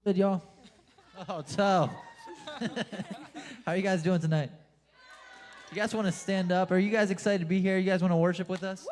Good, y'all. Oh, tough. How are you guys doing tonight? You guys want to stand up? Are you guys excited to be here? You guys want to worship with us?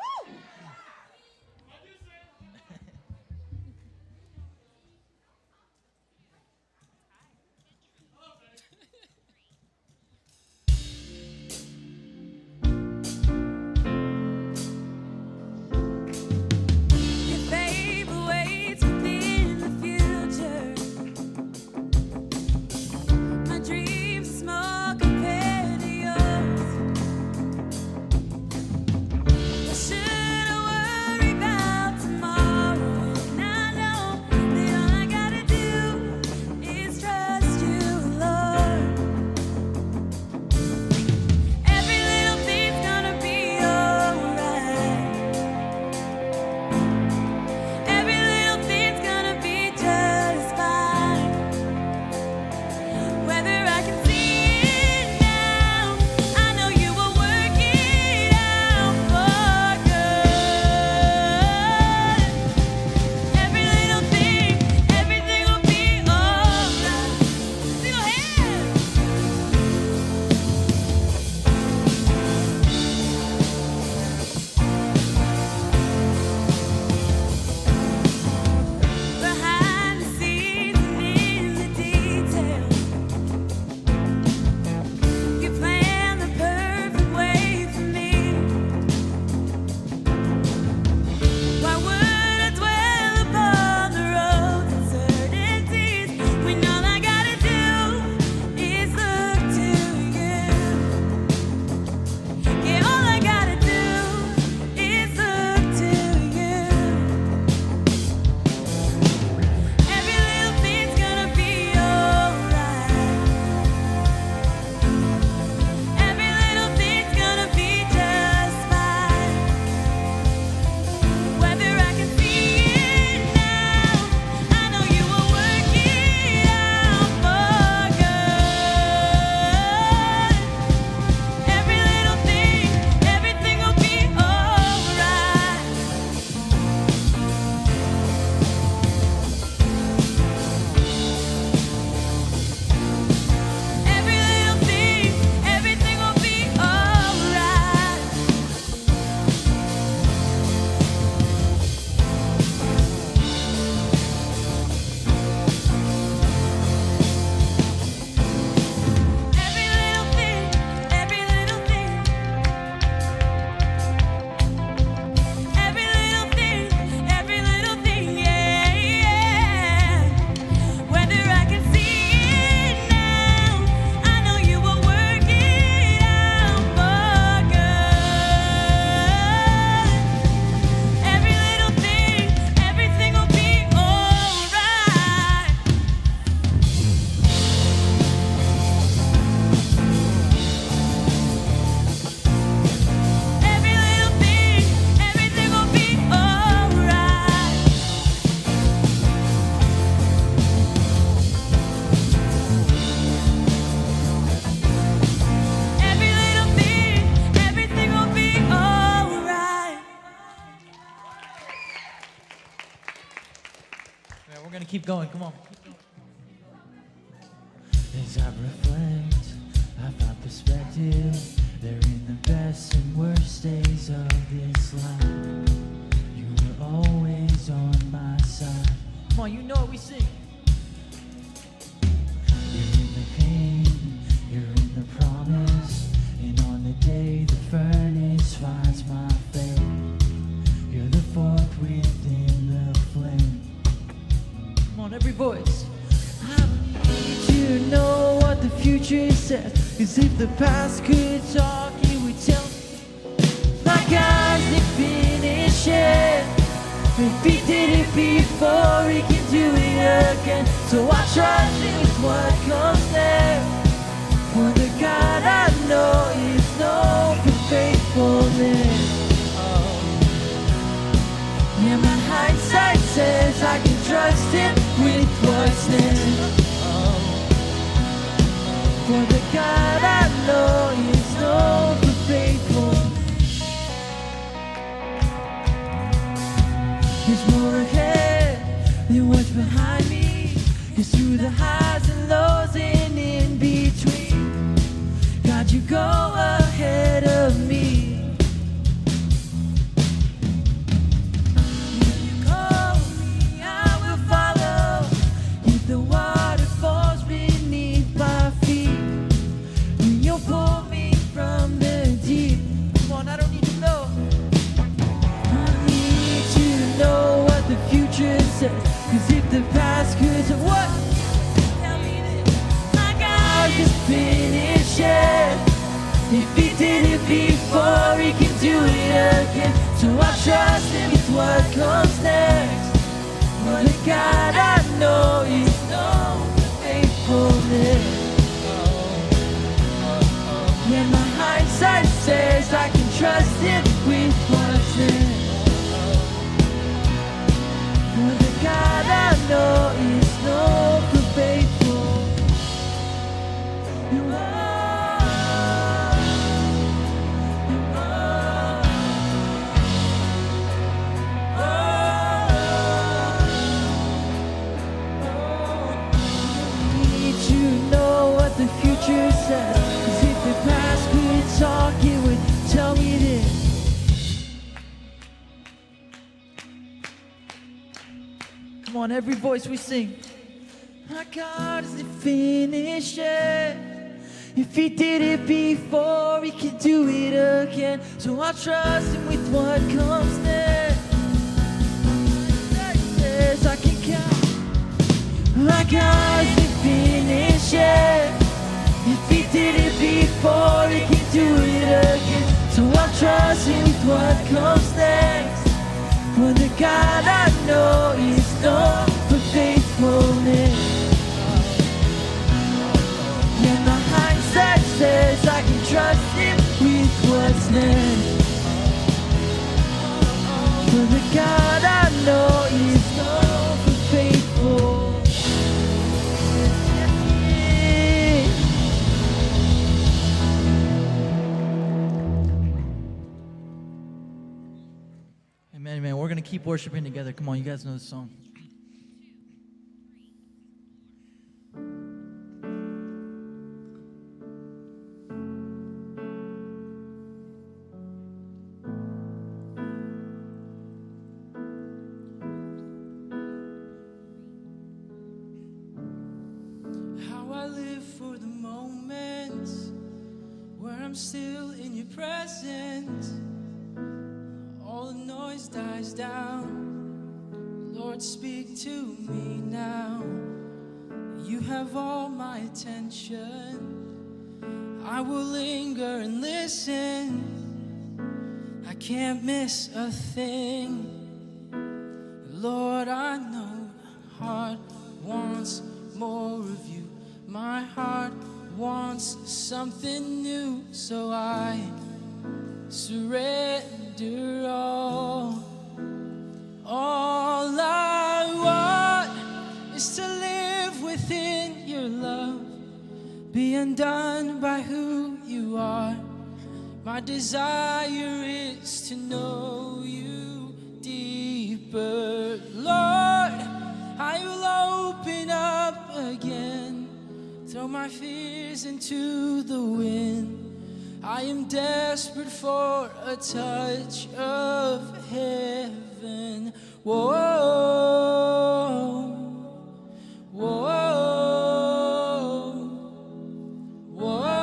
Keep going, come on. As I reflect, I find perspective. They're in the best and worst days of this life. You were always on my side. Come on, you know what we sing. You're in the pain, you're in the promise. And on the day the furnace finds my faith, you're the fourth within the flame. Come on, every voice. I need to know what the future says. Cause if the past could talk, it would tell me my God's didn't finish it. If he did it before, he can do it again. So I trust in what comes next. For the God I know is known for faithfulness. Yeah, my hindsight says I can trust him with what's next. For the God I know is known for faithfulness. There's more ahead than what's behind me. 'Cause through the highs and lows and in between, God, you go ahead of me. If you call me, I will follow. If the water falls beneath my feet, then you'll pull me from the deep. Come on, I don't need to know. I need to know what the future says. 'Cause if the past could what? Tell me this. My God just finished it. If he did it before, he can do it again. So I trust him with what comes next. For the God I know is known for faithfulness. When my hindsight says I can trust him with what's next. For the God I know is known for faithful. You are, you are, I need to know what the future says. 'Cause if the past could talk, it would tell me this. Come on, every voice we sing. My God isn't finished yet. If he did it before, he can do it again. So I trust him with what comes next. That says I can count. My God isn't finished yet. If he did it before, he can do it again. So I trust him with what comes next. For the God I know is known for faithfulness. Yeah, my hindsight says I can trust him with what's next. For the God I know is known for faithful. Amen, amen. We're going to keep worshiping together. Come on, you guys know this song. How I live for the moments where I'm still in your presence. All the noise dies down. Lord, speak to me now. You have all my attention. I will linger and listen. I can't miss a thing. Lord, I know my heart wants more of you. My heart wants something new, so I surrender all. All I want is to live within your love, be undone by who you are. My desire is to know you deeper. Lord, I will open up again, throw my fears into the wind. I am desperate for a touch of heaven. Whoa, whoa, whoa,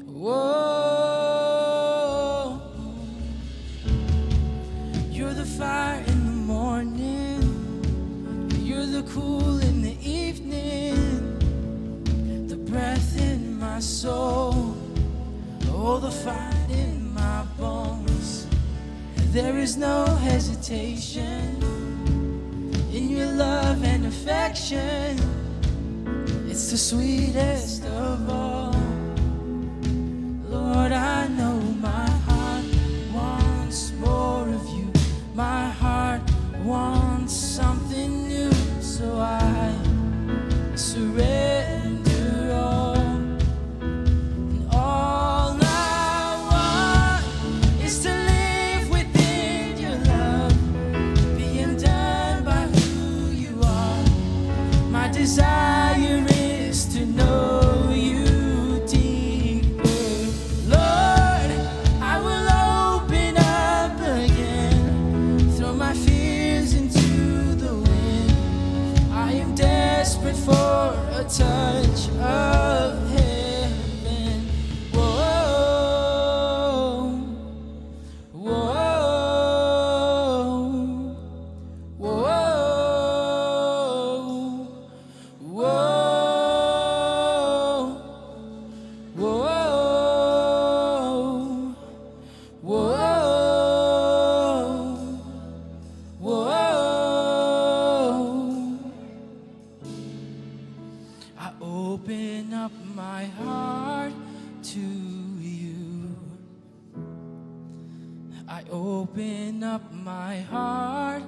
whoa. You're the fire in the morning. You're the cool in the evening. The breath in my soul, oh, the fire in my bones. There is no hesitation in your love and affection. It's the sweetest of all. Lord, I know my heart wants more of you. My heart wants something new, so I surrender all. And all I want is to live within your love, being done by who you I open up my heart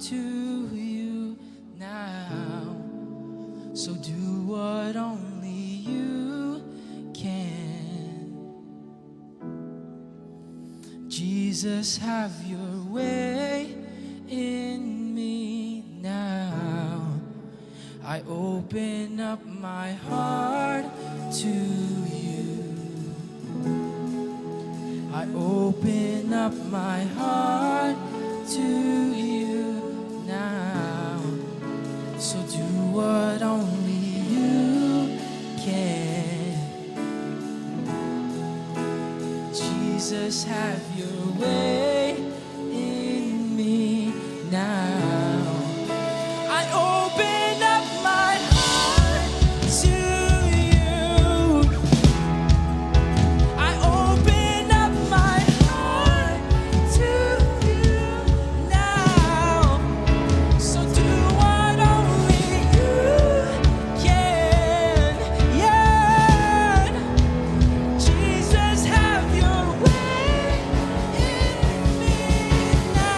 to you now. So do what only you can. Jesus, have your way in me now. I open up my heart to you. I open up my heart to you now. So do what only you can. Jesus, have your way in me now. I open up my heart to you. I open up my heart to you now. So do what only you can. Yeah. Jesus, have your way in me now.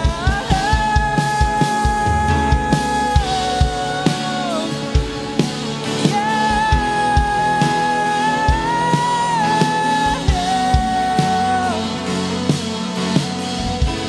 All I want is to live within your love,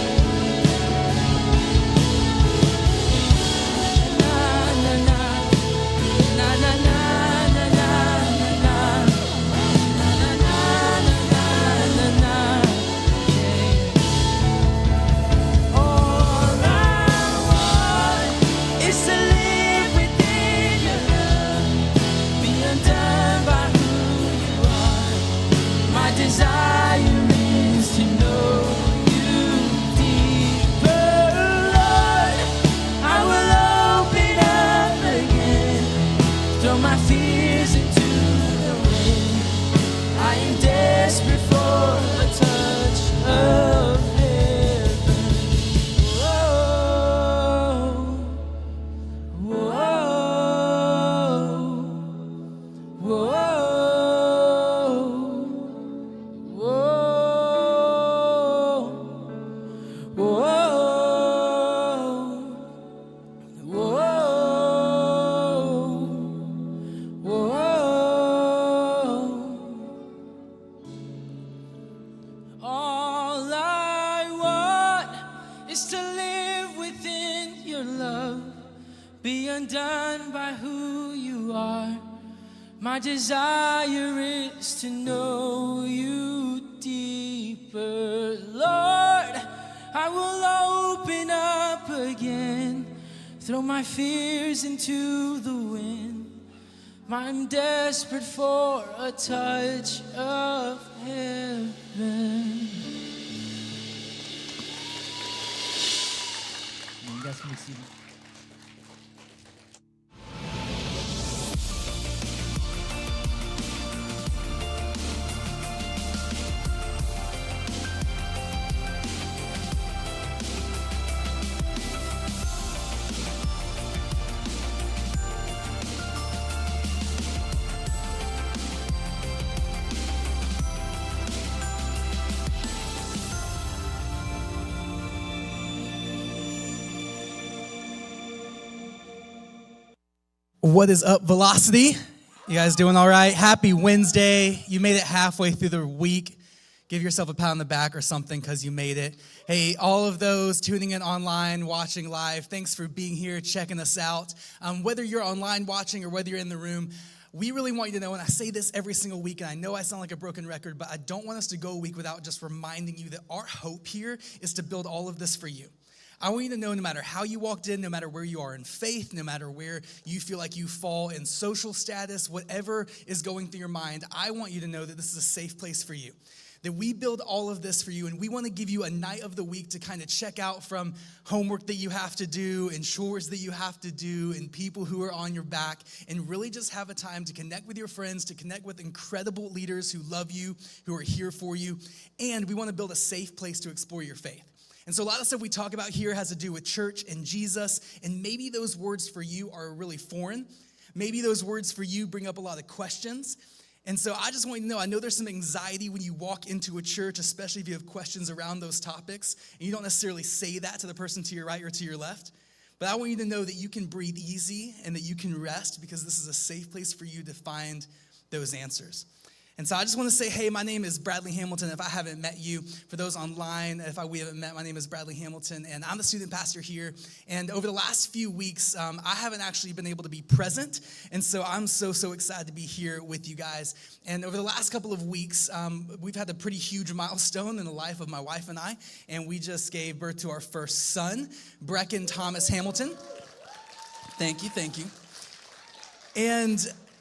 be undone by who you are. My desire is to know you deeper, Lord. I will open up again, throw my fears into the wind. I am desperate for a touch of heaven. Whoa, whoa, whoa, whoa, whoa, whoa. All I want is to live within your love, be undone by who you are. My desire is to know you deeper, Lord. I will open up again, throw my fears into the wind. I'm desperate for a touch of heaven. You guys can be seated. What is up, Velocity? You guys doing all right? Happy Wednesday. You made it halfway through the week. Give yourself a pat on the back or something because you made it. Hey, all of those tuning in online, watching live, thanks for being here, checking us out. Whether you're online watching or whether you're in the room, we really want you to know, and I say this every single week, and I know I sound like a broken record, but I don't want us to go a week without just reminding you that our hope here is to build all of this for you. I want you to know no matter how you walked in, no matter where you are in faith, no matter where you feel like you fall in social status, whatever is going through your mind, I want you to know that this is a safe place for you. That we build all of this for you, and we want to give you a night of the week to kind of check out from homework that you have to do and chores that you have to do and people who are on your back, and really just have a time to connect with your friends, to connect with incredible leaders who love you, who are here for you, and we want to build a safe place to explore your faith. And so a lot of stuff we talk about here has to do with church and Jesus, and maybe those words for you are really foreign. Maybe those words for you bring up a lot of questions. And so I just want you to know, I know there's some anxiety when you walk into a church, especially if you have questions around those topics, and you don't necessarily say that to the person to your right or to your left. But I want you to know that you can breathe easy and that you can rest because this is a safe place for you to find those answers. And so I just want to say, hey, my name is Bradley Hamilton. If I haven't met you, for those online, we haven't met, my name is Bradley Hamilton, and I'm the student pastor here. And over the last few weeks, I haven't actually been able to be present, and so I'm so excited to be here with you guys. And over the last couple of weeks, we've had a pretty huge milestone in the life of my wife and I, and we just gave birth to our first son, Brecken Thomas Hamilton. Thank you.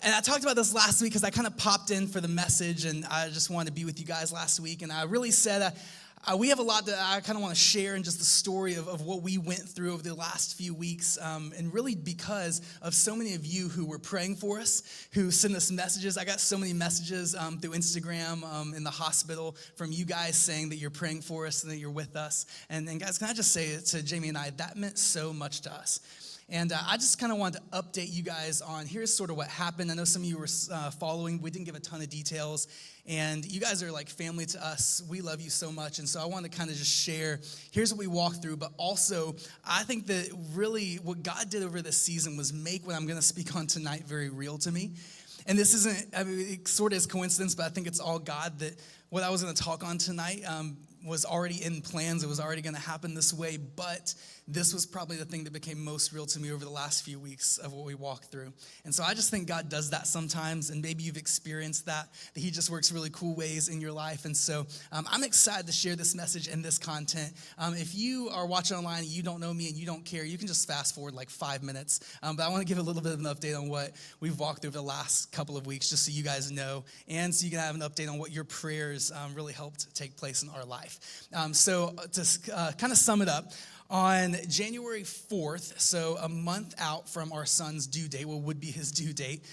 And I talked about this last week because I kind of popped in for the message, and I just wanted to be with you guys last week. And I really said we have a lot that I kind of want to share in just the story of what we went through over the last few weeks, and really because of so many of you who were praying for us, who sent us messages. I got so many messages through Instagram in the hospital from you guys saying that you're praying for us and that you're with us. And guys, can I just say to Jamie and I, that meant so much to us. And I just kind of wanted to update you guys on here's sort of what happened. I know some of you were following. We didn't give a ton of details. And you guys are like family to us. We love you so much. And so I want to kind of just share, here's what we walked through. But also, I think that really what God did over this season was make what I'm going to speak on tonight very real to me. And this isn't, it sort of is coincidence, but I think it's all God that what I was going to talk on tonight was already in plans. It was already going to happen this way, but this was probably the thing that became most real to me over the last few weeks of what we walked through. And so I just think God does that sometimes, and maybe you've experienced that he just works really cool ways in your life. And so I'm excited to share this message and this content. If you are watching online and you don't know me and you don't care, you can just fast forward like 5 minutes. But I want to give a little bit of an update on what we've walked through the last couple of weeks, just so you guys know, and so you can have an update on what your prayers really helped take place in our life. So to kind of sum it up, on January 4th, so a month out from our son's due date, what would be his due date,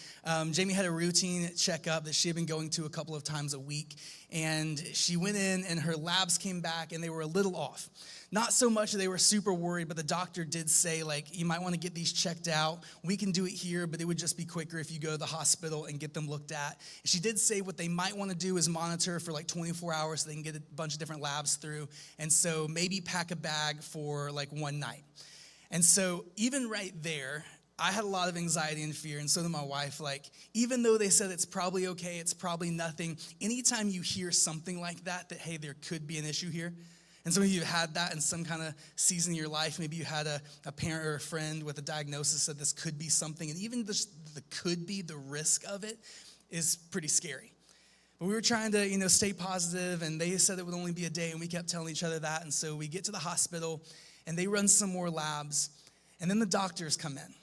Jamie had a routine checkup that she had been going to a couple of times a week, and she went in and her labs came back and they were a little off. Not so much that they were super worried, but the doctor did say, like, you might want to get these checked out. We can do it here, but it would just be quicker if you go to the hospital and get them looked at. She did say what they might want to do is monitor for like 24 hours so they can get a bunch of different labs through. And so maybe pack a bag for like one night. And so even right there, I had a lot of anxiety and fear, and so did my wife. Like, even though they said it's probably okay, it's probably nothing, anytime you hear something like that, hey, there could be an issue here. And some of you had that in some kind of season in your life. Maybe you had a parent or a friend with a diagnosis that this could be something. And even the could be, the risk of it is pretty scary. But we were trying to, stay positive, and they said it would only be a day, and we kept telling each other that. And so we get to the hospital, and they run some more labs, and then the doctors come in.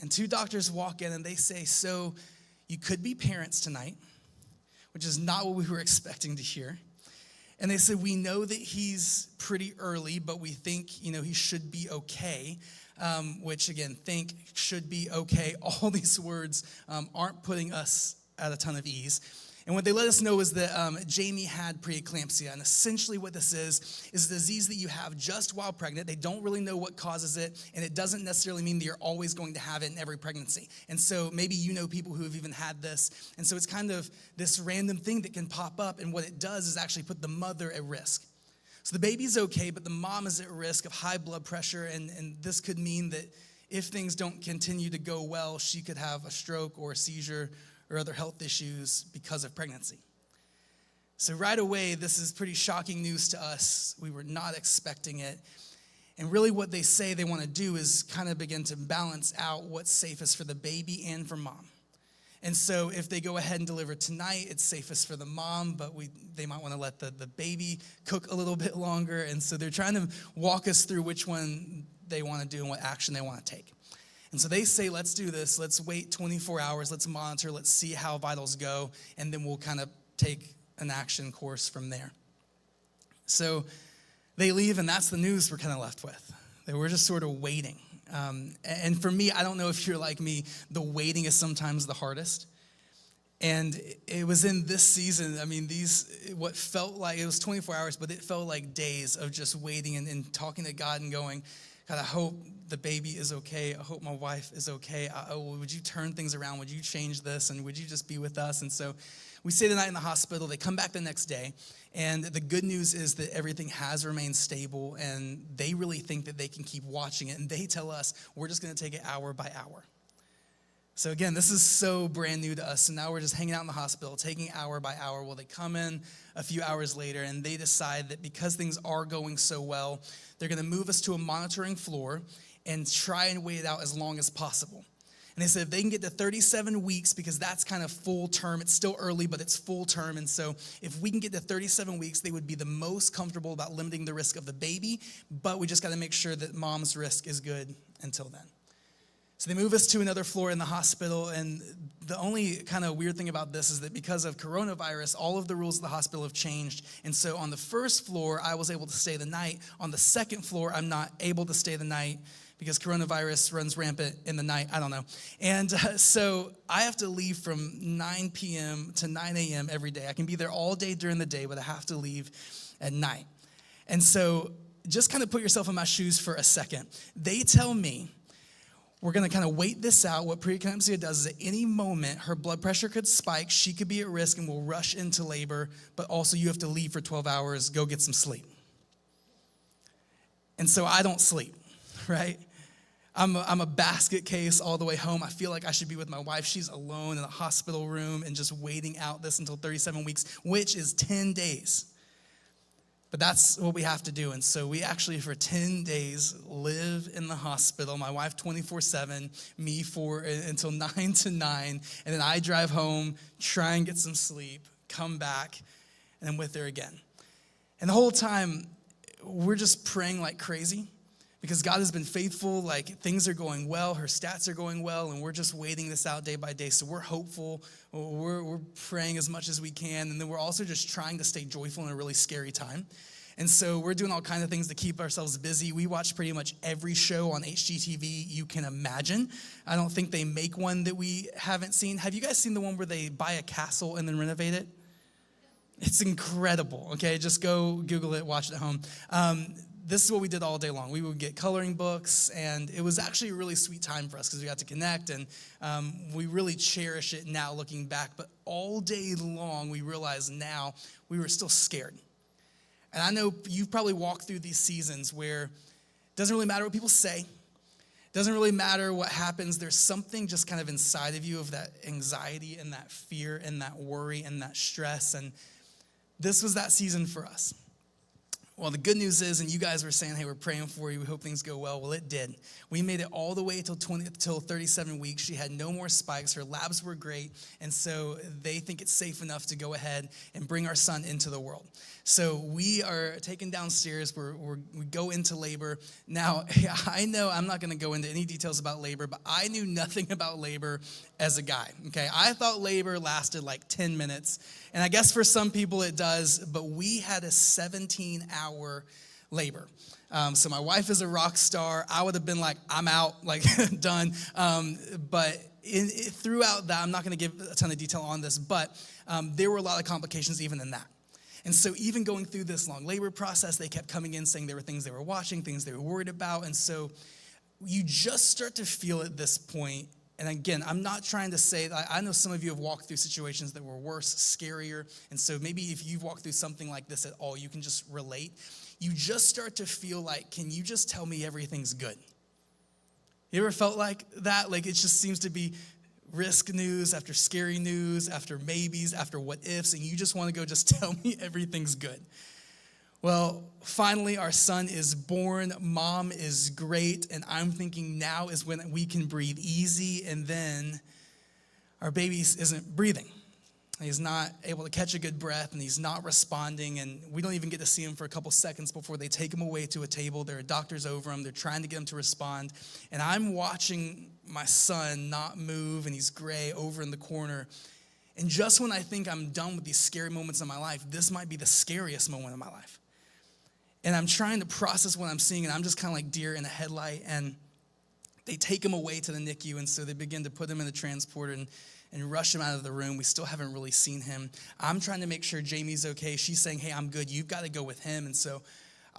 And 2 doctors walk in, and they say, so you could be parents tonight, which is not what we were expecting to hear. And they said, we know that he's pretty early, but we think, he should be okay, which, again, think, should be okay. All these words aren't putting us at a ton of ease. And what they let us know is that Jamie had preeclampsia. And essentially what this is a disease that you have just while pregnant. They don't really know what causes it, and it doesn't necessarily mean that you're always going to have it in every pregnancy. And so maybe you know people who have even had this. And so it's kind of this random thing that can pop up, and what it does is actually put the mother at risk. So the baby's okay, but the mom is at risk of high blood pressure, and this could mean that if things don't continue to go well, she could have a stroke or a seizure or other health issues because of pregnancy. So right away, this is pretty shocking news to us. We were not expecting it. And really what they say they want to do is kind of begin to balance out what's safest for the baby and for mom. And so if they go ahead and deliver tonight, it's safest for the mom, but they might want to let the baby cook a little bit longer. And so they're trying to walk us through which one they want to do and what action they want to take. And so they say, let's do this. Let's wait 24 hours. Let's monitor. Let's see how vitals go. And then we'll kind of take an action course from there. So they leave, and that's the news we're kind of left with. That we're just sort of waiting. And for me, I don't know if you're like me, the waiting is sometimes the hardest. And it was in this season, what felt like, it was 24 hours, but it felt like days of just waiting and talking to God and going, God, I hope the baby is okay. I hope my wife is okay. Would you turn things around? Would you change this? And would you just be with us? And so we stay the night in the hospital. They come back the next day. And the good news is that everything has remained stable. And they really think that they can keep watching it. And they tell us, we're just going to take it hour by hour. So again, this is so brand new to us. So now we're just hanging out in the hospital, taking hour by hour. Well, they come in a few hours later, and they decide that because things are going so well, they're going to move us to a monitoring floor and try and wait it out as long as possible. And they said if they can get to 37 weeks, because that's kind of full term, it's still early, but it's full term. And so if we can get to 37 weeks, they would be the most comfortable about limiting the risk of the baby, but we just got to make sure that mom's risk is good until then. So they move us to another floor in the hospital, and the only kind of weird thing about this is that because of coronavirus, all of the rules of the hospital have changed. And so on the first floor, I was able to stay the night. On the second floor, I'm not able to stay the night because coronavirus runs rampant in the night. I don't know. And so I have to leave from 9 p.m. to 9 a.m. every day. I can be there all day during the day, but I have to leave at night. And so just kind of put yourself in my shoes for a second. They tell me, we're going to kind of wait this out. What preeclampsia does is at any moment, her blood pressure could spike, she could be at risk, and we'll rush into labor, but also you have to leave for 12 hours, go get some sleep. And so I don't sleep, right? I'm a basket case all the way home. I feel like I should be with my wife. She's alone in a hospital room and just waiting out this until 37 weeks, which is 10 days. But that's what we have to do. And so we actually, for 10 days, live in the hospital. My wife 24/7, me until 9 to 9. And then I drive home, try and get some sleep, come back, and I'm with her again. And the whole time, we're just praying like crazy because God has been faithful. Like, things are going well, her stats are going well, and we're just waiting this out day by day. So we're hopeful. We're praying as much as we can, and then we're also just trying to stay joyful in a really scary time. And so we're doing all kinds of things to keep ourselves busy. We watch pretty much every show on HGTV you can imagine. I don't think they make one that we haven't seen. Have you guys seen the one where they buy a castle and then renovate it? It's incredible, okay? Just go Google it, watch it at home. This is what we did all day long. We would get coloring books, and it was actually a really sweet time for us because we got to connect, and we really cherish it now looking back. But all day long, we realize now we were still scared. And I know you've probably walked through these seasons where it doesn't really matter what people say. It doesn't really matter what happens. There's something just kind of inside of you of that anxiety and that fear and that worry and that stress. And this was that season for us. Well, the good news is, and you guys were saying, hey, we're praying for you. We hope things go well. Well, it did. We made it all the way till 37 weeks. She had no more spikes. Her labs were great. And so they think it's safe enough to go ahead and bring our son into the world. So we are taken downstairs. We go into labor. Now, I know I'm not going to go into any details about labor, but I knew nothing about labor as a guy, okay? I thought labor lasted like 10 minutes. And I guess for some people it does, but we had a 17-hour labor. So my wife is a rock star. I would have been like, I'm out, like done. But throughout that, I'm not going to give a ton of detail on this, but there were a lot of complications even in that. And so even going through this long labor process, they kept coming in saying there were things they were watching, things they were worried about. And so you just start to feel at this point. And again, I'm not trying to say that I know some of you have walked through situations that were worse, scarier. And so maybe if you've walked through something like this at all, you can just relate. You just start to feel like, can you just tell me everything's good? You ever felt like that? Like it just seems to be risk news after scary news, after maybes, after what ifs, and you just want to go, just tell me everything's good. Well, finally, our son is born. Mom is great. And I'm thinking now is when we can breathe easy. And then our baby isn't breathing. He's not able to catch a good breath, and he's not responding. And we don't even get to see him for a couple seconds before they take him away to a table. There are doctors over him. They're trying to get him to respond. And I'm watching my son not move, and he's gray over in the corner. And just when I think I'm done with these scary moments in my life, this might be the scariest moment of my life. And I'm trying to process what I'm seeing, and I'm just kind of like deer in a headlight. And they take him away to the NICU, and so they begin to put him in the transporter and rush him out of the room. We still haven't really seen him. I'm trying to make sure Jamie's okay. She's saying, hey, I'm good. You've got to go with him. And so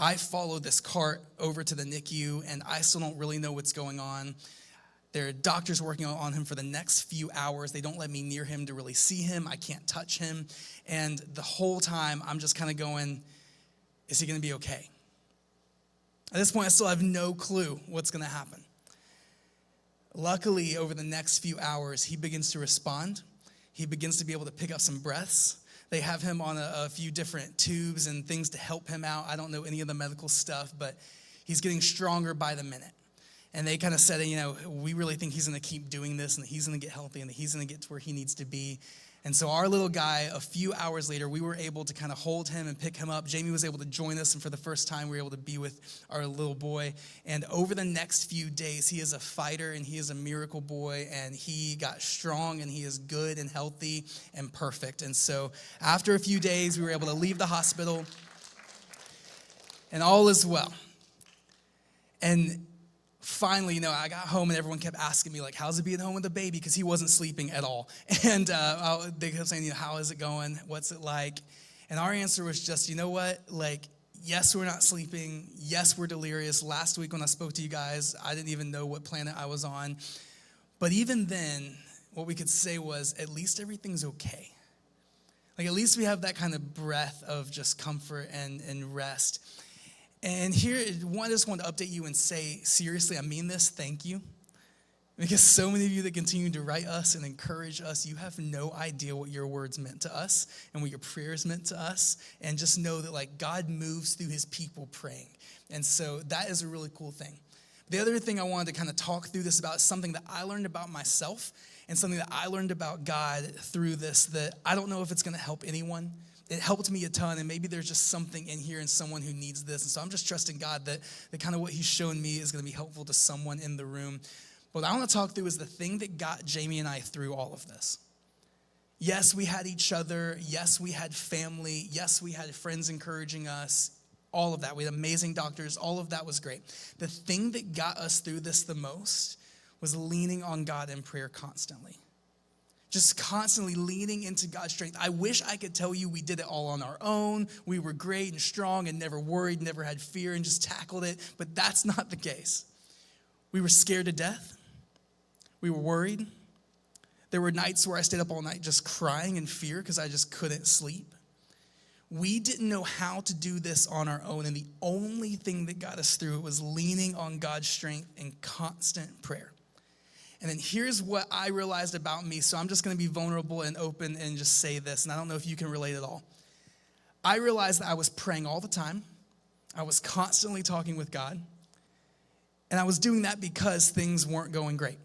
I follow this cart over to the NICU, and I still don't really know what's going on. There are doctors working on him for the next few hours. They don't let me near him to really see him. I can't touch him. And the whole time, I'm just kind of going, is he going to be okay? At this point, I still have no clue what's going to happen. Luckily, over the next few hours, he begins to respond. He begins to be able to pick up some breaths. They have him on a few different tubes and things to help him out. I don't know any of the medical stuff, but he's getting stronger by the minute. And they kind of said, we really think he's going to keep doing this and he's going to get healthy and he's going to get to where he needs to be. And so our little guy, a few hours later, we were able to kind of hold him and pick him up. Jamie was able to join us, and for the first time, we were able to be with our little boy. And over the next few days, he is a fighter, and he is a miracle boy, and he got strong, and he is good and healthy and perfect. And so after a few days, we were able to leave the hospital, and all is well. And finally, I got home and everyone kept asking me, like, how's it being home with the baby? Because he wasn't sleeping at all. And they kept saying, how is it going? What's it like? And our answer was just, you know what? Like, yes, we're not sleeping. Yes, we're delirious. Last week when I spoke to you guys, I didn't even know what planet I was on. But even then, what we could say was, at least everything's okay. Like, at least we have that kind of breath of just comfort and rest. And here, I just want to update you and say, seriously, I mean this, thank you. Because so many of you that continue to write us and encourage us, you have no idea what your words meant to us and what your prayers meant to us. And just know that, like, God moves through his people praying. And so that is a really cool thing. The other thing I wanted to kind of talk through this about is something that I learned about myself and something that I learned about God through this that I don't know if it's going to help anyone. It helped me a ton, and maybe there's just something in here and someone who needs this. And so I'm just trusting God that kind of what he's shown me is going to be helpful to someone in the room. What I want to talk through is the thing that got Jamie and I through all of this. Yes, we had each other. Yes, we had family. Yes, we had friends encouraging us. All of that. We had amazing doctors. All of that was great. The thing that got us through this the most was leaning on God in prayer constantly. Just constantly leaning into God's strength. I wish I could tell you we did it all on our own. We were great and strong and never worried, never had fear and just tackled it. But that's not the case. We were scared to death. We were worried. There were nights where I stayed up all night just crying in fear because I just couldn't sleep. We didn't know how to do this on our own. And the only thing that got us through it was leaning on God's strength and constant prayer. And then here's what I realized about me. So I'm just going to be vulnerable and open and just say this. And I don't know if you can relate at all. I realized that I was praying all the time. I was constantly talking with God. And I was doing that because things weren't going great.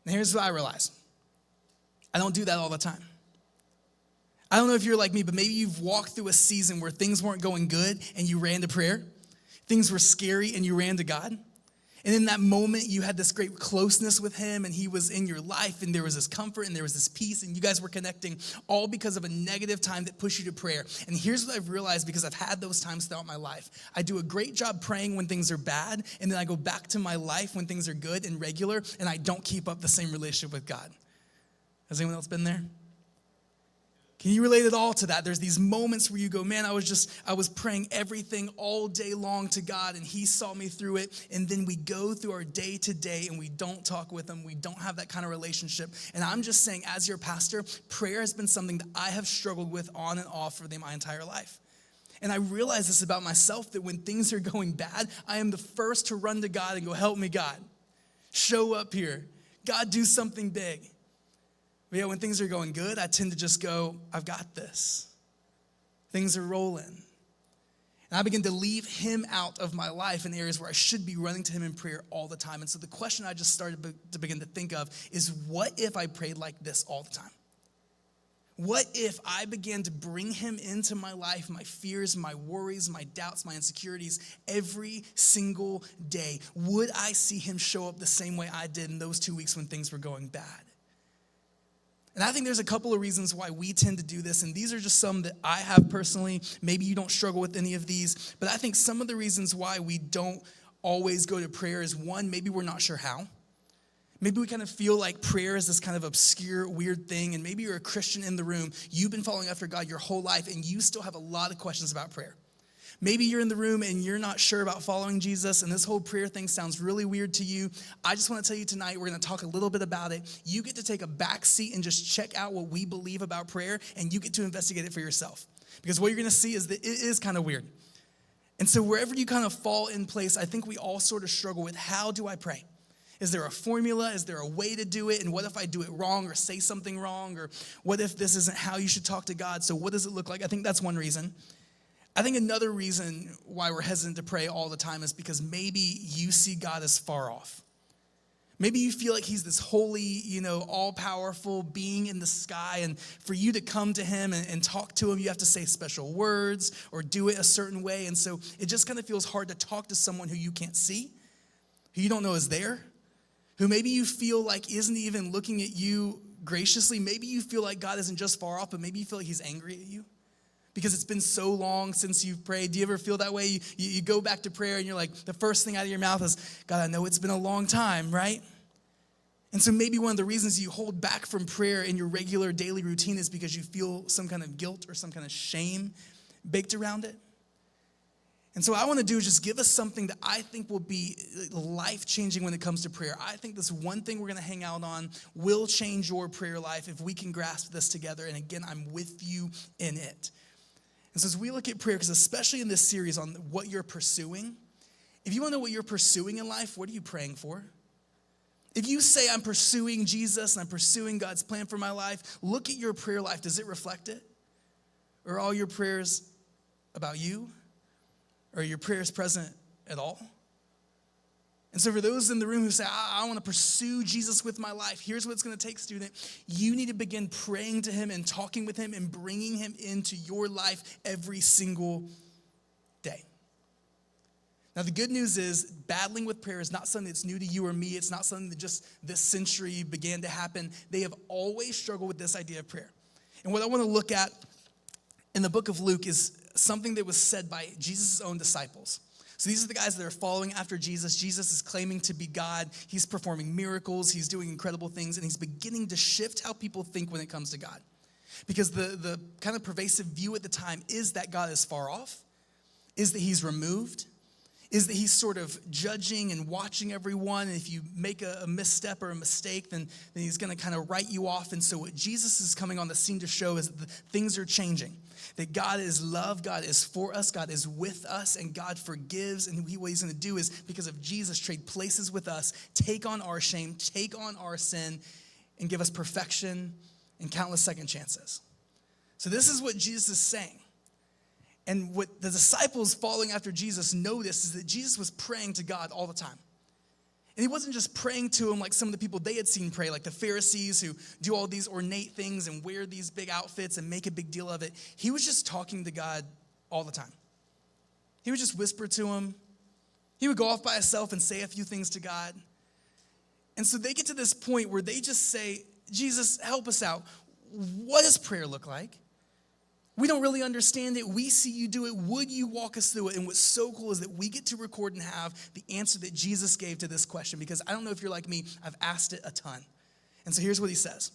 And here's what I realized. I don't do that all the time. I don't know if you're like me, but maybe you've walked through a season where things weren't going good and you ran to prayer. Things were scary and you ran to God. And in that moment, you had this great closeness with him, and he was in your life, and there was this comfort, and there was this peace, and you guys were connecting all because of a negative time that pushed you to prayer. And here's what I've realized, because I've had those times throughout my life. I do a great job praying when things are bad, and then I go back to my life when things are good and regular, and I don't keep up the same relationship with God. Has anyone else been there? Can you relate at all to that? There's these moments where you go, man, I was praying everything all day long to God, and he saw me through it. And then we go through our day to day and we don't talk with him. We don't have that kind of relationship. And I'm just saying, as your pastor, prayer has been something that I have struggled with on and off for my entire life. And I realize this about myself, that when things are going bad, I am the first to run to God and go, help me, God. Show up here. God, do something big. But yeah, when things are going good, I tend to just go, I've got this. Things are rolling. And I begin to leave him out of my life in areas where I should be running to him in prayer all the time. And so the question I just started to begin to think of is, what if I prayed like this all the time? What if I began to bring him into my life, my fears, my worries, my doubts, my insecurities every single day? Would I see him show up the same way I did in those 2 weeks when things were going bad? And I think there's a couple of reasons why we tend to do this, and these are just some that I have personally. Maybe you don't struggle with any of these, but I think some of the reasons why we don't always go to prayer is, one, maybe we're not sure how. Maybe we kind of feel like prayer is this kind of obscure, weird thing, and maybe you're a Christian in the room. You've been following after God your whole life, and you still have a lot of questions about prayer. Maybe you're in the room and you're not sure about following Jesus, and this whole prayer thing sounds really weird to you. I just want to tell you tonight, we're going to talk a little bit about it. You get to take a back seat and just check out what we believe about prayer, and you get to investigate it for yourself. Because what you're going to see is that it is kind of weird. And so wherever you kind of fall in place, I think we all sort of struggle with, how do I pray? Is there a formula? Is there a way to do it? And what if I do it wrong or say something wrong? Or what if this isn't how you should talk to God? So what does it look like? I think that's one reason. I think another reason why we're hesitant to pray all the time is because maybe you see God as far off. Maybe you feel like he's this holy, all-powerful being in the sky, and for you to come to him and talk to him, you have to say special words or do it a certain way, and so it just kind of feels hard to talk to someone who you can't see, who you don't know is there, who maybe you feel like isn't even looking at you graciously. Maybe you feel like God isn't just far off, but maybe you feel like he's angry at you because it's been so long since you've prayed. Do you ever feel that way? You go back to prayer and you're like, the first thing out of your mouth is, God, I know it's been a long time, right? And so maybe one of the reasons you hold back from prayer in your regular daily routine is because you feel some kind of guilt or some kind of shame baked around it. And so what I want to do is just give us something that I think will be life-changing when it comes to prayer. I think this one thing we're going to hang out on will change your prayer life if we can grasp this together. And again, I'm with you in it. And so as we look at prayer, because especially in this series on what you're pursuing, if you want to know what you're pursuing in life, what are you praying for? If you say, I'm pursuing Jesus and I'm pursuing God's plan for my life, look at your prayer life. Does it reflect it? Or are all your prayers about you? Or are your prayers present at all? And so for those in the room who say, I want to pursue Jesus with my life, here's what it's going to take, student. You need to begin praying to him and talking with him and bringing him into your life every single day. Now, the good news is battling with prayer is not something that's new to you or me. It's not something that just this century began to happen. They have always struggled with this idea of prayer. And what I want to look at in the book of Luke is something that was said by Jesus' own disciples. So these are the guys that are following after Jesus. Jesus is claiming to be God. He's performing miracles. He's doing incredible things. And he's beginning to shift how people think when it comes to God. Because the kind of pervasive view at the time is that God is far off, is that he's removed, is that he's sort of judging and watching everyone. And if you make a misstep or a mistake, then he's going to kind of write you off. And so what Jesus is coming on the scene to show is that things are changing. That God is love, God is for us, God is with us, and God forgives. And what he's going to do is, because of Jesus, trade places with us, take on our shame, take on our sin, and give us perfection and countless second chances. So this is what Jesus is saying. And what the disciples following after Jesus noticed is that Jesus was praying to God all the time. And he wasn't just praying to him like some of the people they had seen pray, like the Pharisees who do all these ornate things and wear these big outfits and make a big deal of it. He was just talking to God all the time. He would just whisper to him. He would go off by himself and say a few things to God. And so they get to this point where they just say, Jesus, help us out. What does prayer look like? We don't really understand it. We see you do it. Would you walk us through it? And what's so cool is that we get to record and have the answer that Jesus gave to this question, because I don't know if you're like me, I've asked it a ton. And so here's what he says.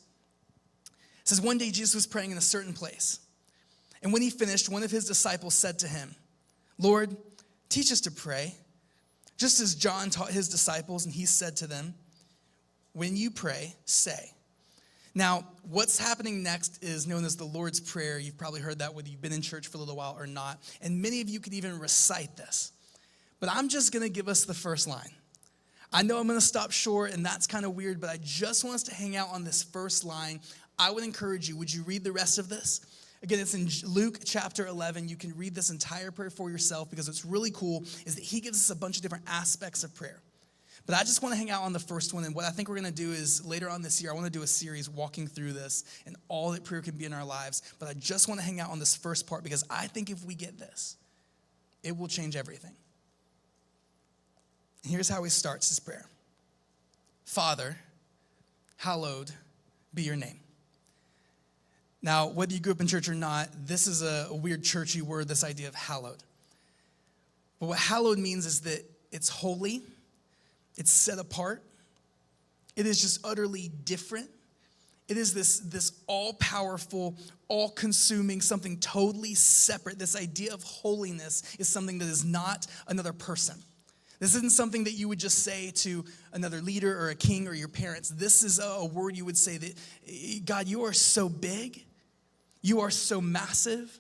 It says, one day Jesus was praying in a certain place. And when he finished, one of his disciples said to him, Lord, teach us to pray, just as John taught his disciples. And he said to them, when you pray, say. Now, what's happening next is known as the Lord's Prayer. You've probably heard that whether you've been in church for a little while or not. And many of you could even recite this. But I'm just going to give us the first line. I know I'm going to stop short, and that's kind of weird, but I just want us to hang out on this first line. I would encourage you, would you read the rest of this? Again, it's in Luke chapter 11. You can read this entire prayer for yourself, because what's really cool is that he gives us a bunch of different aspects of prayer. But I just want to hang out on the first one, and what I think we're going to do is later on this year, I want to do a series walking through this and all that prayer can be in our lives. But I just want to hang out on this first part, because I think if we get this, it will change everything. And here's how he starts his prayer. Father, hallowed be your name. Now, whether you grew up in church or not, this is a weird churchy word, this idea of hallowed. But what hallowed means is that it's holy. It's set apart. It is just utterly different. It is this all-powerful, all-consuming, something totally separate. This idea of holiness is something that is not another person. This isn't something that you would just say to another leader or a king or your parents. This is a word you would say that, God, you are so big. You are so massive.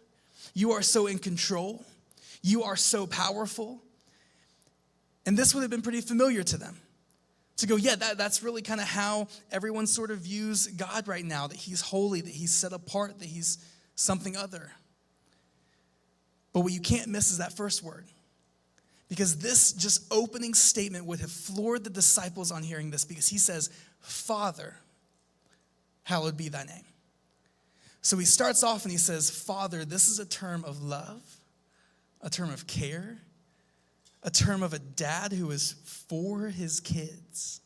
You are so in control. You are so powerful. And this would have been pretty familiar to them. To go, yeah, that's really kind of how everyone sort of views God right now, that he's holy, that he's set apart, that he's something other. But what you can't miss is that first word. Because this just opening statement would have floored the disciples on hearing this, because he says, Father, hallowed be thy name. So he starts off and he says, Father, this is a term of love, a term of care, a term of a dad who is for his kids.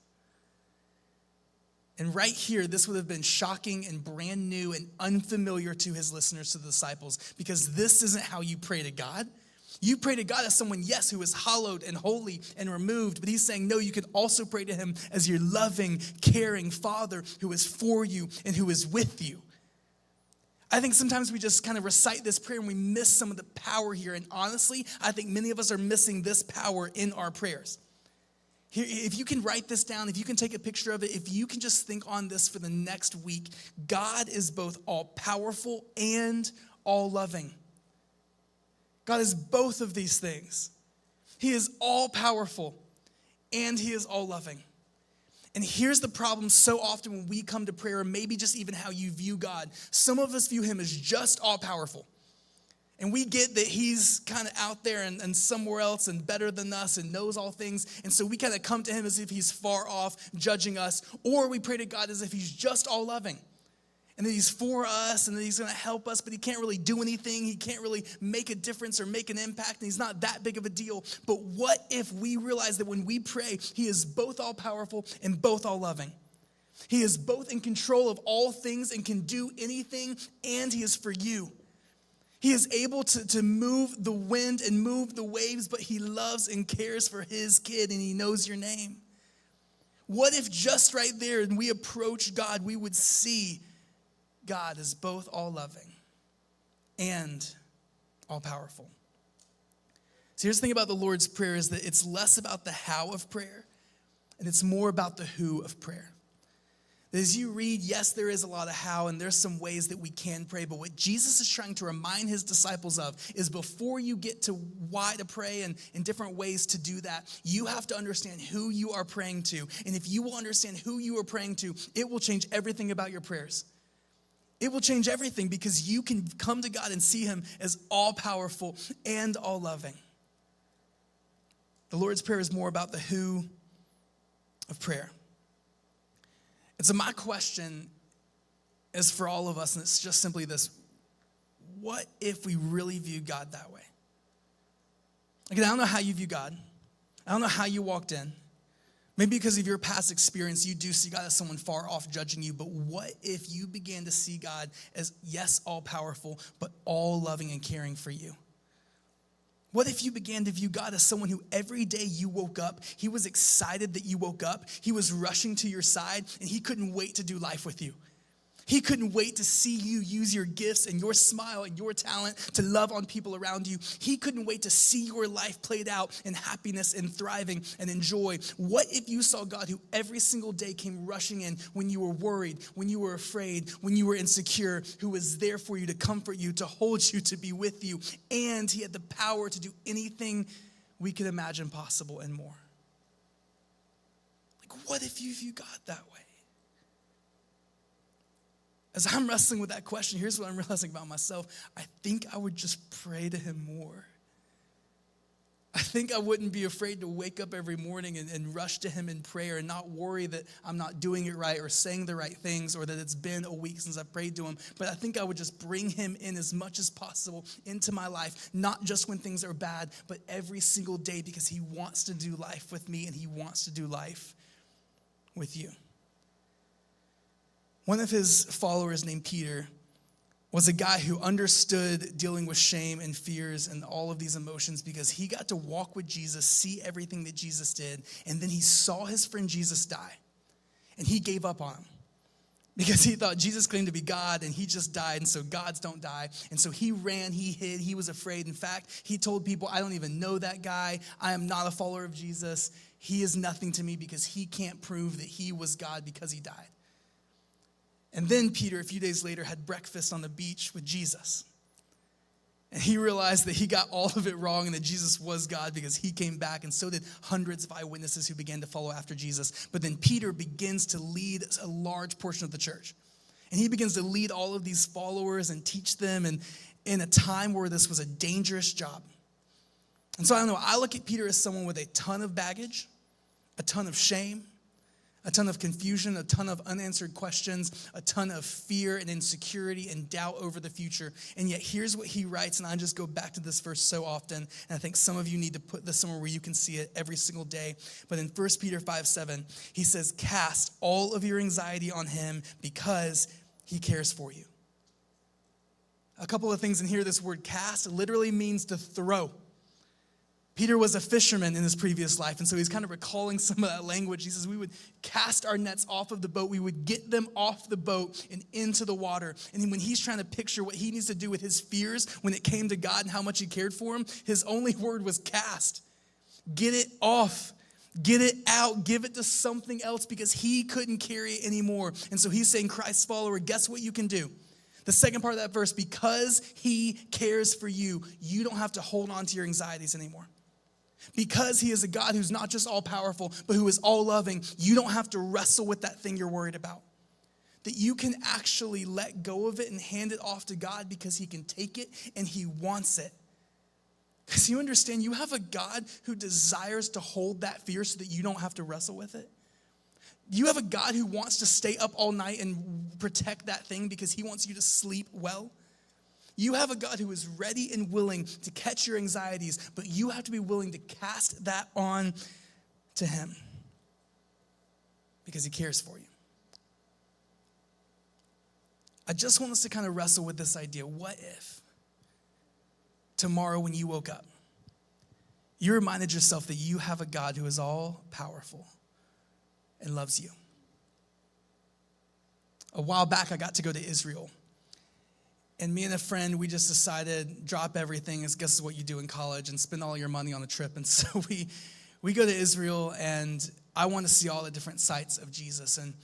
And right here, this would have been shocking and brand new and unfamiliar to his listeners, to the disciples, because this isn't how you pray to God. You pray to God as someone, yes, who is hallowed and holy and removed, but he's saying, no, you can also pray to him as your loving, caring Father who is for you and who is with you. I think sometimes we just kind of recite this prayer and we miss some of the power here. And honestly, I think many of us are missing this power in our prayers. Here, if you can write this down, if you can take a picture of it, if you can just think on this for the next week, God is both all-powerful and all-loving. God is both of these things. He is all-powerful and he is all-loving. And here's the problem so often when we come to prayer, maybe just even how you view God. Some of us view him as just all-powerful. And we get that he's kind of out there and somewhere else and better than us and knows all things. And so we kind of come to him as if he's far off, judging us. Or we pray to God as if he's just all-loving. And that he's for us and that he's going to help us, but he can't really do anything. He can't really make a difference or make an impact, and he's not that big of a deal. But what if we realize that when we pray, he is both all-powerful and both all-loving? He is both in control of all things and can do anything, and he is for you. He is able to move the wind and move the waves, but he loves and cares for his kid, and he knows your name. What if just right there, and we approach God, we would see God is both all-loving and all-powerful. So here's the thing about the Lord's Prayer is that it's less about the how of prayer, and it's more about the who of prayer. As you read, yes, there is a lot of how, and there's some ways that we can pray, but what Jesus is trying to remind his disciples of is before you get to why to pray and in different ways to do that, you have to understand who you are praying to. And if you will understand who you are praying to, it will change everything about your prayers. It will change everything because you can come to God and see him as all-powerful and all-loving. The Lord's Prayer is more about the who of prayer. And so my question is for all of us, and it's just simply this: what if we really view God that way? Again, I don't know how you view God. I don't know how you walked in. Maybe because of your past experience, you do see God as someone far off judging you. But what if you began to see God as, yes, all-powerful, but all-loving and caring for you? What if you began to view God as someone who every day you woke up, he was excited that you woke up, he was rushing to your side, and he couldn't wait to do life with you? He couldn't wait to see you use your gifts and your smile and your talent to love on people around you. He couldn't wait to see your life played out in happiness and thriving and in joy. What if you saw God who every single day came rushing in when you were worried, when you were afraid, when you were insecure, who was there for you to comfort you, to hold you, to be with you, and he had the power to do anything we could imagine possible and more? Like, what if you view God that way? As I'm wrestling with that question, here's what I'm realizing about myself. I think I would just pray to him more. I think I wouldn't be afraid to wake up every morning and rush to him in prayer and not worry that I'm not doing it right or saying the right things or that it's been a week since I've prayed to him. But I think I would just bring him in as much as possible into my life, not just when things are bad, but every single day, because he wants to do life with me and he wants to do life with you. One of his followers named Peter was a guy who understood dealing with shame and fears and all of these emotions because he got to walk with Jesus, see everything that Jesus did, and then he saw his friend Jesus die, and he gave up on him because he thought Jesus claimed to be God and he just died, and so gods don't die. And so he ran, he hid, he was afraid. In fact, he told people, I don't even know that guy. I am not a follower of Jesus. He is nothing to me because he can't prove that he was God because he died. And then Peter, a few days later, had breakfast on the beach with Jesus. And he realized that he got all of it wrong and that Jesus was God because he came back, and so did hundreds of eyewitnesses who began to follow after Jesus. But then Peter begins to lead a large portion of the church. And he begins to lead all of these followers and teach them, and in a time where this was a dangerous job. And so I don't know, I look at Peter as someone with a ton of baggage, a ton of shame, a ton of confusion, a ton of unanswered questions, a ton of fear and insecurity and doubt over the future. And yet here's what he writes, and I just go back to this verse so often, and I think some of you need to put this somewhere where you can see it every single day. But in 1 Peter 5:7, he says, cast all of your anxiety on him because he cares for you. A couple of things in here, this word cast literally means to throw. Peter was a fisherman in his previous life, and so he's kind of recalling some of that language. He says we would cast our nets off of the boat. We would get them off the boat and into the water. And when he's trying to picture what he needs to do with his fears when it came to God and how much he cared for him, his only word was cast. Get it off. Get it out. Give it to something else because he couldn't carry it anymore. And so he's saying, Christ's follower, guess what you can do? The second part of that verse, because he cares for you, you don't have to hold on to your anxieties anymore. Because he is a God who's not just all powerful, but who is all loving, you don't have to wrestle with that thing you're worried about. That you can actually let go of it and hand it off to God because he can take it and he wants it. Because you understand, you have a God who desires to hold that fear so that you don't have to wrestle with it. You have a God who wants to stay up all night and protect that thing because he wants you to sleep well. You have a God who is ready and willing to catch your anxieties, but you have to be willing to cast that on to him because he cares for you. I just want us to kind of wrestle with this idea. What if tomorrow when you woke up, you reminded yourself that you have a God who is all powerful and loves you? A while back, I got to go to Israel. And me and a friend, we just decided, drop everything, as guess is what you do in college, and spend all your money on a trip. And so we go to Israel, and I want to see all the different sites of Jesus. And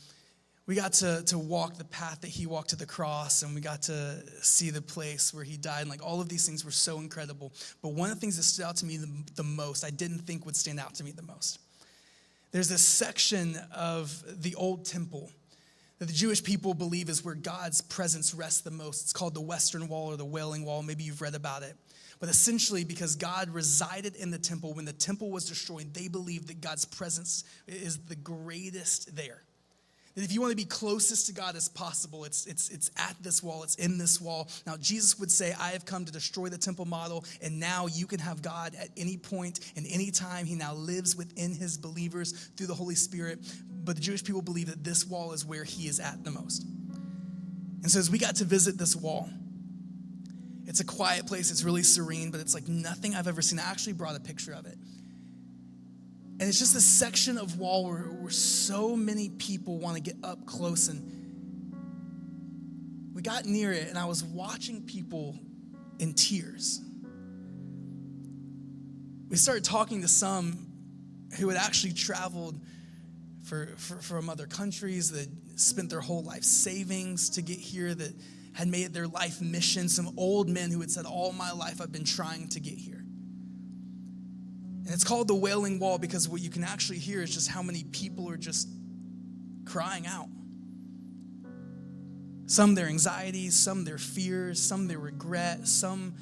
we got to walk the path that he walked to the cross, and we got to see the place where he died. And like all of these things were so incredible. But one of the things that stood out to me the most, I didn't think would stand out to me the most. There's this section of the old temple that the Jewish people believe is where God's presence rests the most. It's called the Western Wall or the Wailing Wall. Maybe you've read about it. But essentially, because God resided in the temple, when the temple was destroyed, they believed that God's presence is the greatest there. That if you want to be closest to God as possible, it's at this wall, it's in this wall. Now, Jesus would say, I have come to destroy the temple model, and now you can have God at any point and any time. He now lives within his believers through the Holy Spirit. But the Jewish people believe that this wall is where he is at the most. And so as we got to visit this wall, it's a quiet place, it's really serene, but it's like nothing I've ever seen. I actually brought a picture of it. And it's just this section of wall where so many people want to get up close. And we got near it, and I was watching people in tears. We started talking to some who had actually traveled from other countries, that spent their whole life savings to get here, that had made it their life mission. Some old men who had said, all my life I've been trying to get here. And it's called the Wailing Wall because what you can actually hear is just how many people are just crying out. Some their anxieties, some their fears, some their regret, some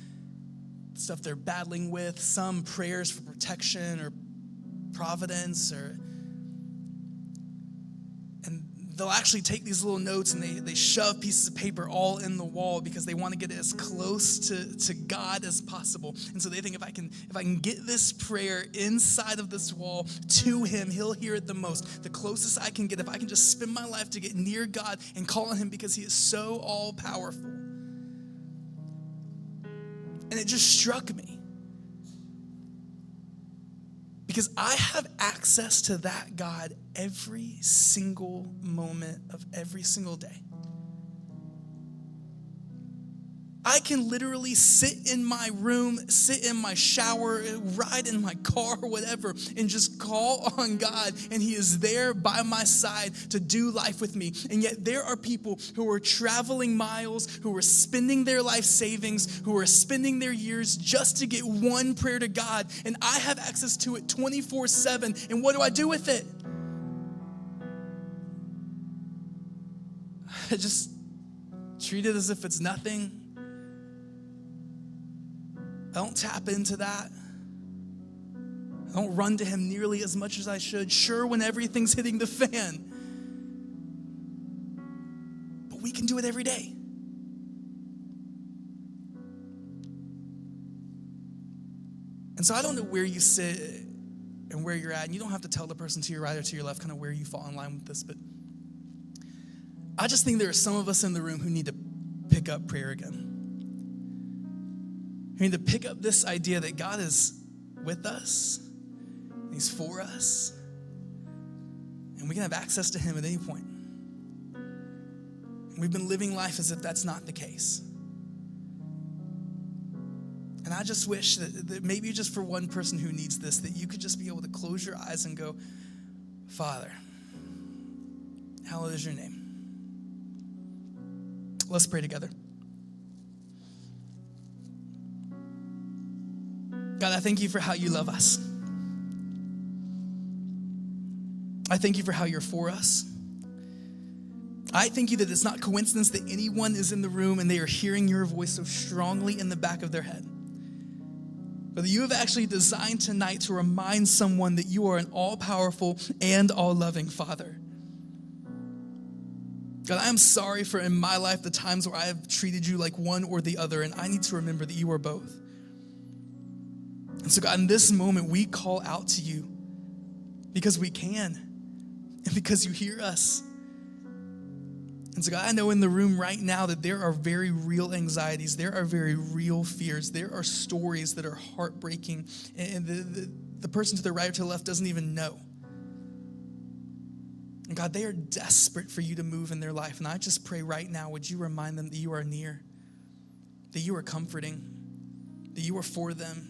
stuff they're battling with, some prayers for protection or providence, and they'll actually take these little notes and they shove pieces of paper all in the wall because they want to get it as close to God as possible. And so they think if I can get this prayer inside of this wall to him, he'll hear it the most. The closest I can get, if I can just spend my life to get near God and call on him because he is so all powerful. And it just struck me. Because I have access to that God every single moment of every single day. I can literally sit in my room, sit in my shower, ride in my car, whatever, and just call on God, and he is there by my side to do life with me. And yet there are people who are traveling miles, who are spending their life savings, who are spending their years just to get one prayer to God, and I have access to it 24/7, and what do I do with it? I just treat it as if it's nothing. I don't tap into that. I don't run to him nearly as much as I should. Sure, when everything's hitting the fan. But we can do it every day. And so I don't know where you sit and where you're at. And you don't have to tell the person to your right or to your left kind of where you fall in line with this. But I just think there are some of us in the room who need to pick up prayer again. We need to pick up this idea that God is with us, he's for us, and we can have access to him at any point. And we've been living life as if that's not the case. And I just wish that maybe just for one person who needs this, that you could just be able to close your eyes and go, Father, hallowed is your name. Let's pray together. God, I thank you for how you love us. I thank you for how you're for us. I thank you that it's not coincidence that anyone is in the room and they are hearing your voice so strongly in the back of their head. But that you have actually designed tonight to remind someone that you are an all-powerful and all-loving Father. God, I am sorry for in my life the times where I have treated you like one or the other, and I need to remember that you are both. And so God, in this moment, we call out to you because we can and because you hear us. And so God, I know in the room right now that there are very real anxieties. There are very real fears. There are stories that are heartbreaking. And the person to the right or to the left doesn't even know. And God, they are desperate for you to move in their life. And I just pray right now, would you remind them that you are near, that you are comforting, that you are for them.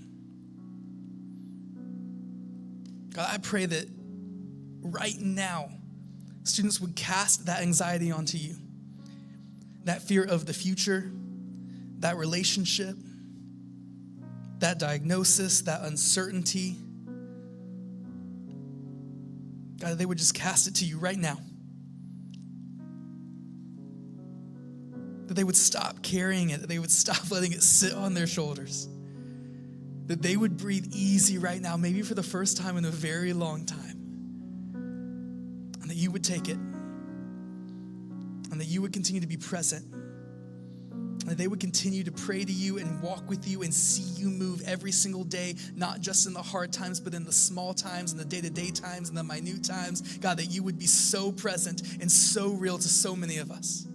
God, I pray that right now, students would cast that anxiety onto you. That fear of the future, that relationship, that diagnosis, that uncertainty. God, they would just cast it to you right now. That they would stop carrying it, that they would stop letting it sit on their shoulders. That they would breathe easy right now, maybe for the first time in a very long time. And that you would take it. And that you would continue to be present. And that they would continue to pray to you and walk with you and see you move every single day, not just in the hard times, but in the small times, and the day-to-day times, and the minute times. God, that you would be so present and so real to so many of us.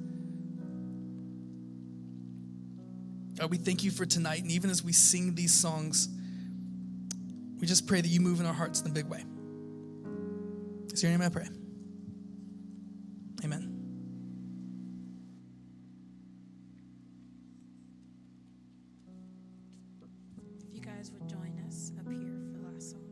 God, we thank you for tonight, and even as we sing these songs, we just pray that you move in our hearts in a big way. It's your name I pray. Amen. If you guys would join us up here for the last song.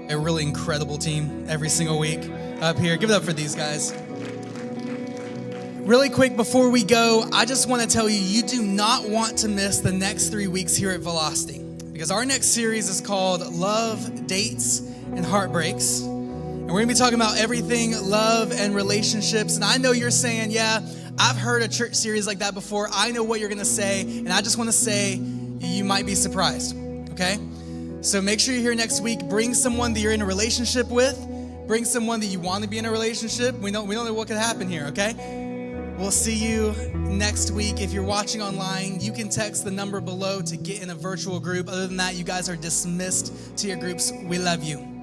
a really incredible team every single week up here. Give it up for these guys. Really quick before we go, I just want to tell you, you do not want to miss the next 3 weeks here at Velocity, because our next series is called Love, Dates, and Heartbreaks. And we're going to be talking about everything love and relationships. And I know you're saying, yeah, I've heard a church series like that before. I know what you're going to say. And I just want to say you might be surprised, okay? So make sure you're here next week. Bring someone that you're in a relationship with. Bring someone that you want to be in a relationship. We don't know what could happen here, okay? We'll see you next week. If you're watching online, you can text the number below to get in a virtual group. Other than that, you guys are dismissed to your groups. We love you.